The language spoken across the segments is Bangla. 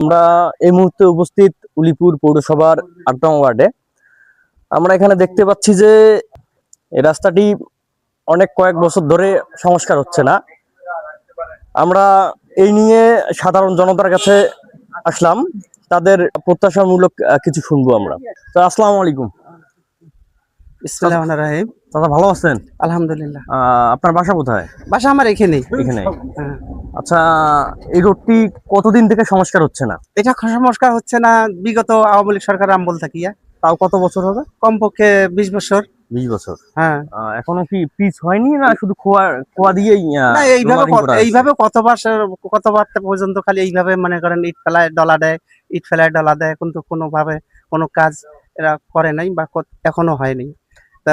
আমরা এই মুহূর্তে উপস্থিত উলিপুর পৌরসভার ৮ নং ওয়ার্ডে। আমরা এখানে দেখতে পাচ্ছি যে এই রাস্তাটি কয়েক বছর ধরে সংস্কার হচ্ছে না। আমরা এই নিয়ে সাধারণ জনতার কাছে আসলাম, তাদের প্রত্যাশামূলক কিছু শুনবো আমরা। তো আসসালামু আলাইকুম। বিসমিল্লাহির দাদা ভালো আছেন? আলহামদুলিল্লাহ। আপনার বাসা কোথায়? বাসা আমার এখানেই। এখানে। হ্যাঁ। আচ্ছা, এই রোডটি কতদিন থেকে সংস্কার হচ্ছে না? এটা সংস্কার হচ্ছে না বিগত আওয়ামী লীগ সরকার আমল থাকিয়া। তাও কত বছর হবে? কমপক্ষে 20 বছর। 20 বছর। হ্যাঁ। এখনো কি পিচ হয়নি না শুধু খোয়া দিয়েই? না, এইভাবে কতবার পর্যন্ত খালি এইভাবে মনে করেন ইট ফেলায় ডলা দেয়, কিন্তু কোনোভাবে কোনো কাজ এরা করে নাই বা এখনো হয়নি। তা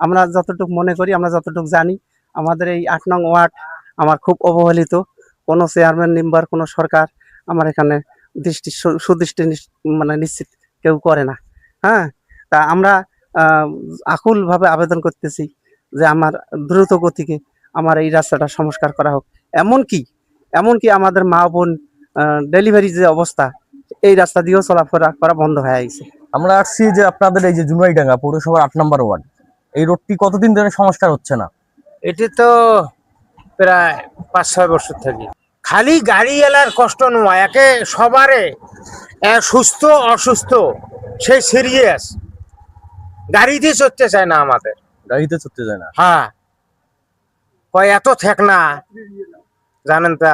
আমরা যতটুকু মনে করি, আমরা যতটুকু জানি, আমাদের এই ৮ নং ওয়ার্ড আমার খুব অবহেলিত। কোনো চেয়ারম্যান মেম্বার, কোনো সরকার আমার এখানে সুদৃষ্টি মানে নিশ্চিত কেউ করে না। হ্যাঁ, তা আমরা আকুলভাবে আবেদন করতেছি যে আমার দ্রুত গতিকে আমার এই রাস্তাটা সংস্কার করা হোক। এমনকি আমাদের মা বোন ডেলিভারি যে অবস্থা, এই রাস্তা দিয়েও চলাফেরা করা বন্ধ হয়ে গেছে। আমরা আসছি যে আপনাদের এই যে জুনাইডাঙ্গা পৌরসভার ৮ নম্বর ওয়ার্ড, এই রোডটি কতদিন ধরে সংস্কার হচ্ছে না? এটি তো প্রায় ৫-৬ বছর থেকে খালি গাড়ি এলার কষ্ট নয়, একে সবারে সুস্থ অসুস্থ সেই সিরিয়াস গাড়িতে চড়তে চায় না, আমাদের গাড়িতে চড়তে যায় না। হ্যাঁ, কয় এত ঠেক না জানেন, তা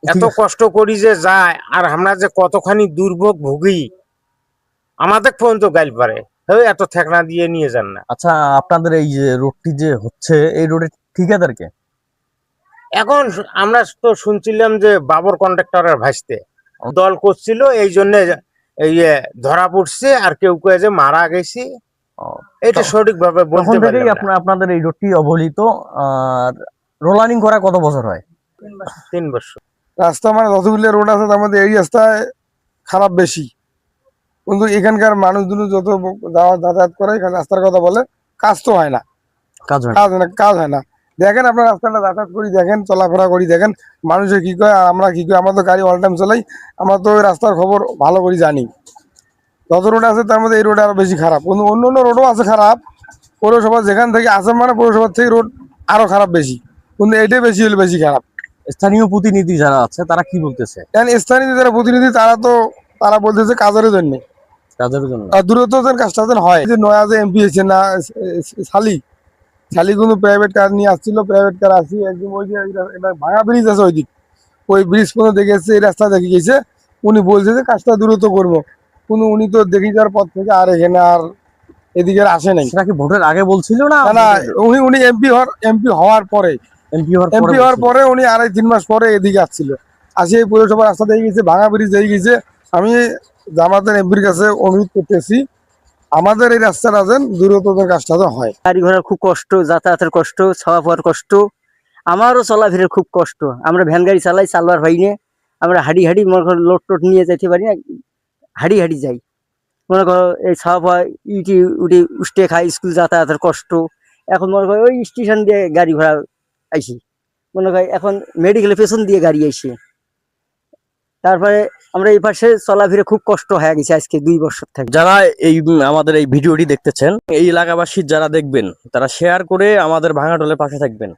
এত কষ্ট করি যে যায়, আর আমরা যে কতখানি দুর্ভোগ ভুগি আমাদের পর্যন্ত গাইল পারে এত ঠেকনা দিয়ে নিয়ে যান না। আচ্ছা, আপনাদের এই যে রোডটি যে হচ্ছে, এই রোডের ঠিকাদার কে? এখন আমরা তো শুনছিলাম যে বাবর কন্ট্রাক্টরের ভাইস্তে দল করছিল, এই জন্য এই ধরা পড়ছে, আর কেউ কেউ যে মারা গেছে, এটা সঠিকভাবে বলতে পারি না। আপনাদের এই রোডটি অবহেলিত। আর রোলারিং করা কত বছর হয়? 3 বছর। রাস্তা মানে যতগুলো রোড আছে তার মধ্যে এই রাস্তায় খারাপ বেশি, কিন্তু এখানকার মানুষগুলো যত যাতায়াত করে এখানে রাস্তার কথা বলে, কাজ তো হয় না, কাজ হয় না। দেখেন আপনার রাস্তাটা যাতায়াত করি দেখেন, চলাফেরা করি দেখেন, মানুষের কি কয় আর আমরা কি কই। আমরা তো গাড়ি অল টাইম চালাই, আমরা তো ওই রাস্তার খবর ভালো করে জানি। যত রোড আছে তার মধ্যে এই রোড আরো বেশি খারাপ, কিন্তু অন্য অন্য রোডও আছে খারাপ। পৌরসভা যেখান থেকে আসে মানে পৌরসভার থেকে রোড আরো খারাপ বেশি, কিন্তু এটাই বেশি হলে বেশি খারাপ। স্থানীয় প্রতিনিধি যারা আছে তারা কি বলতেছে? স্থানীয় যারা প্রতিনিধি তারা বলতেছে কাজের জন্য, দূরত্ব কাজটা যেন হয়। যে নয়া যে এমপি হয়েছে না শালি কোনো প্রাইভেট কার নিয়ে আসছিল, প্রাইভেট কার আসি একদম ওই যে ভাঙা ব্রিজ আছে ওই দিক, ওই ব্রিজ পর্যন্ত দেখেছে, এই রাস্তা দেখে গেছে। উনি বলছে যে কাজটা দ্রুত করবো, কিন্তু উনি তো দেখে যাওয়ার পর থেকে আর এখানে আর এদিকে আসে নাই। সেটা কি ভোটের আগে বলছিল না? না, উনি এমপি হওয়ার পরে উনি 2.5-3 মাস পরে এদিকে আসছিল, আসি এই পৌরসভা রাস্তা দিয়ে গেছে, ভাঙা ব্রিজ দিয়ে গেছে। আমি জামাতের এমপির কাছে অনুরোধ করতেছি আমাদের এই রাস্তাটা যেন দ্রুততর কাজটা হয়। গাড়ি ঘোড়ার খুব কষ্ট, যাতায়াতের কষ্ট, খাওয়া পাওয়ার কষ্ট, আমারও চলাফেরার খুব কষ্ট। আমরা ভ্যান গাড়ি চালাই, চালবার হয় না। আমরা হাঁড়ি মনে করো লোড টোট নিয়ে যেতে পারি না, হাঁড়ি যাই। মনে করো এই খাওয়া পাওয়া উঠে উঠে খাই, স্কুল যাতায়াতের কষ্ট। এখন মনে করো ওই স্টেশন দিয়ে গাড়ি ঘোড়া আইসি, মনে করি এখন মেডিকেলের পেছন দিয়ে গাড়ি আইসি। তারপরে আমরা এই পাশে চলাফেরা খুব কষ্ট হয়ে গেছে আজকে 2 বছর থেকে। যারা এই আমাদের এই ভিডিওটি দেখতেছেন, এই এলাকাবাসী যারা দেখবেন, তারা শেয়ার করে আমাদের ভাঙাটলের পাশে থাকবেন।